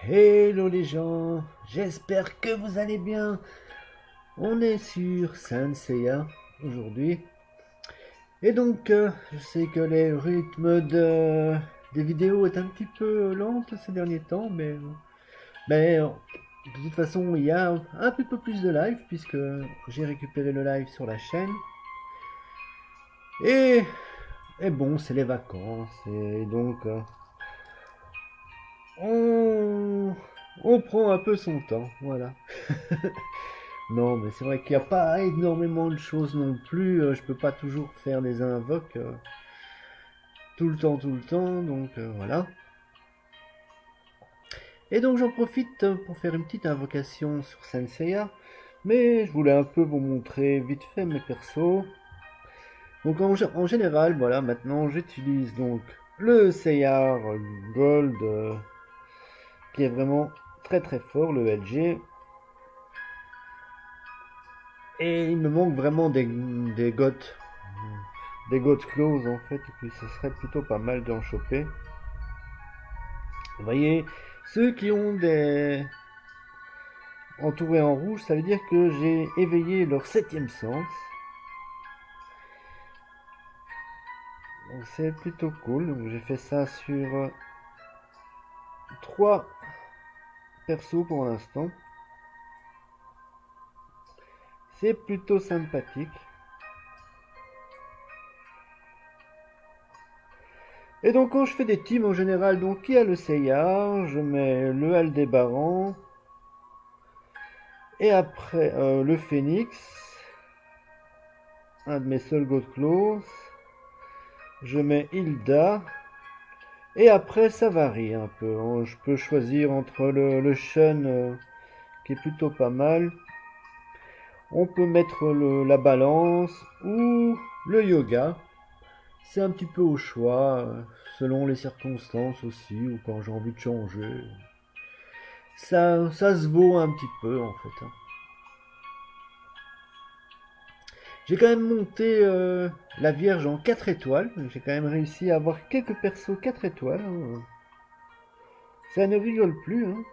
Hello les gens, j'espère que vous allez bien. On est sur Saint Seiya aujourd'hui. Et donc, je sais que les rythmes des vidéos est un petit peu lente ces derniers temps, mais de toute façon, il y a un petit peu plus de live puisque j'ai récupéré le live sur la chaîne. Et, et bon, c'est les vacances et donc on, on prend un peu son temps, voilà. Non, mais c'est vrai qu'il n'y a pas énormément de choses non plus. Je peux pas toujours faire des invoques tout le temps, donc voilà. Et donc j'en profite pour faire une petite invocation sur Senseiya, mais je voulais un peu vous montrer vite fait mes persos. Donc en général, voilà, maintenant j'utilise donc le Seiya Gold, qui est vraiment très fort, le LG. Et il me manque vraiment des goth. Des God Claws en fait, et puis ce serait plutôt pas mal d'en choper. Vous voyez, ceux qui ont des entourés en rouge, ça veut dire que j'ai éveillé leur septième sens. Donc c'est plutôt cool. Donc j'ai fait ça sur 3 persos pour l'instant. C'est plutôt sympathique. Et donc quand je fais des teams en général, donc il y a le Seiya, je mets le Aldébaran, et après le Phénix, un de mes seuls God Claws, je mets Hilda, et après ça varie un peu, hein. Je peux choisir entre le Shun qui est plutôt pas mal, on peut mettre la balance ou le yoga. C'est un petit peu au choix, selon les circonstances aussi, ou quand j'ai envie de changer. Ça se vaut un petit peu en fait, hein. J'ai quand même monté la Vierge en 4 étoiles. J'ai quand même réussi à avoir quelques persos 4 étoiles, hein. Ça ne rigole plus, hein.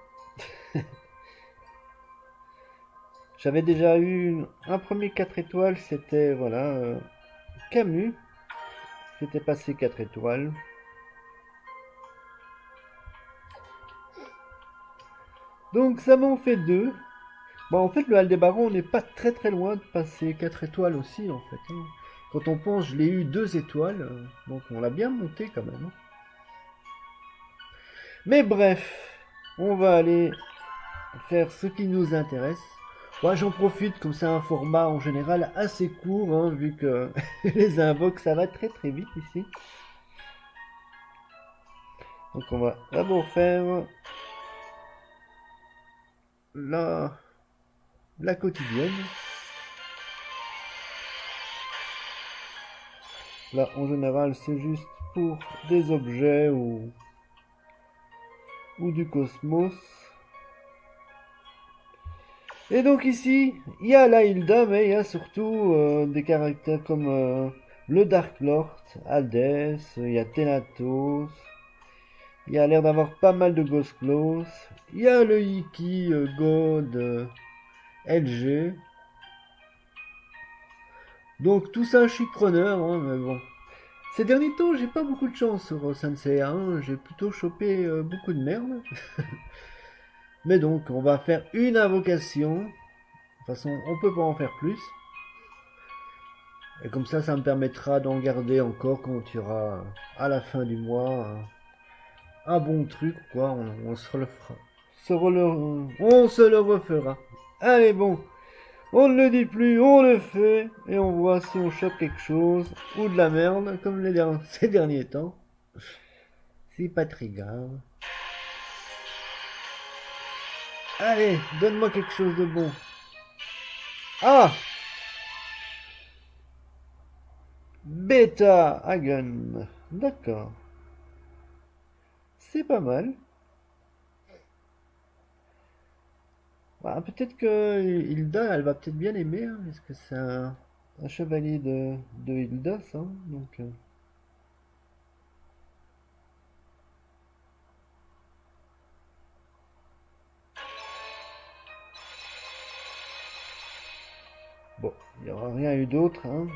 J'avais déjà eu un premier 4 étoiles, c'était voilà, Camus, qui était passé 4 étoiles. Donc ça m'en fait 2. Bon, en fait, le Aldébaran, on n'est pas très loin de passer 4 étoiles aussi, en fait, hein. Quand on pense, je l'ai eu 2 étoiles, donc on l'a bien monté quand même, hein. Mais bref, on va aller faire ce qui nous intéresse. Moi, j'en profite, comme c'est un format en général assez court, hein, vu que les invoques, ça va très vite ici. Donc on va d'abord faire la, la quotidienne. Là, en général, c'est juste pour des objets ou du cosmos. Et donc ici, il y a la Hilda, mais il y a surtout des caractères comme le Dark Lord, Hades, il y a Thanatos, il y a l'air d'avoir pas mal de Ghost Claws, il y a le Iki God LG. Donc tout ça, je suis preneur, hein, mais bon. Ces derniers temps, j'ai pas beaucoup de chance sur Sensei, hein. J'ai plutôt chopé beaucoup de merde. Mais donc, on va faire une invocation. De toute façon, on peut pas en faire plus. Et comme ça me permettra d'en garder encore quand il y aura à la fin du mois un bon truc, quoi. On se le fera. On se le refera. Allez, bon. On ne le dit plus, on le fait. Et on voit si on chope quelque chose. Ou de la merde, comme ces derniers temps. C'est pas très grave. Allez, donne-moi quelque chose de bon. Ah, Beta Hagen. D'accord. C'est pas mal. Bah, peut-être que Hilda, elle va peut-être bien aimer, hein, parce que c'est un chevalier de Hilda, ça, hein, donc, Il n'y aura rien eu d'autre, hein.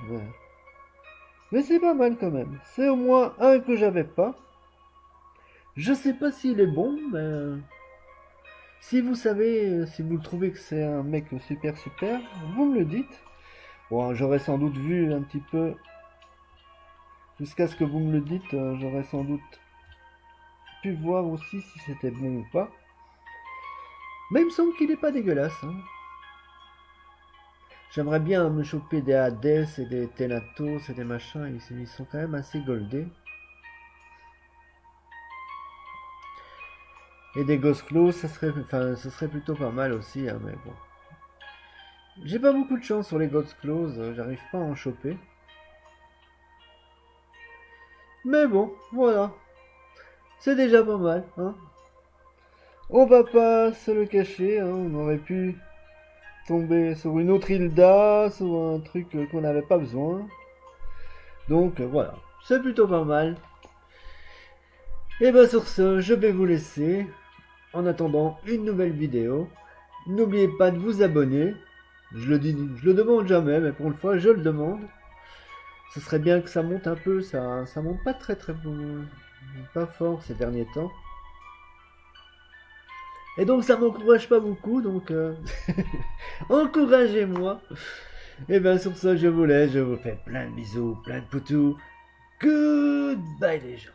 Mais c'est pas mal quand même. C'est au moins un que j'avais pas. Je sais pas s'il est bon, mais si vous savez, si vous trouvez que c'est un mec super super, vous me le dites. Bon, j'aurais sans doute vu un petit peu, jusqu'à ce que vous me le dites, j'aurais sans doute pu voir aussi si c'était bon ou pas. Mais il me semble qu'il est pas dégueulasse, hein. J'aimerais bien me choper des Hades et des Thanatos et des machins, ils sont quand même assez goldés. Et des Ghost Claws, ce serait plutôt pas mal aussi, hein, mais bon. J'ai pas beaucoup de chance sur les Ghost Claws, j'arrive pas à en choper. Mais bon, voilà. C'est déjà pas mal, hein. On va pas se le cacher, hein, on aurait pu tomber sur une autre Hilda, sur un truc qu'on n'avait pas besoin. Donc voilà, c'est plutôt pas mal. Et ben sur ce, je vais vous laisser. En attendant une nouvelle vidéo, n'oubliez pas de vous abonner. Je le dis, je le demande jamais, mais pour une fois, je le demande. Ce serait bien que ça monte un peu, ça monte pas pas fort ces derniers temps. Et donc ça m'encourage pas beaucoup, donc encouragez-moi. Et bien sur ce, je vous laisse, je vous fais plein de bisous, plein de poutous. Goodbye les gens.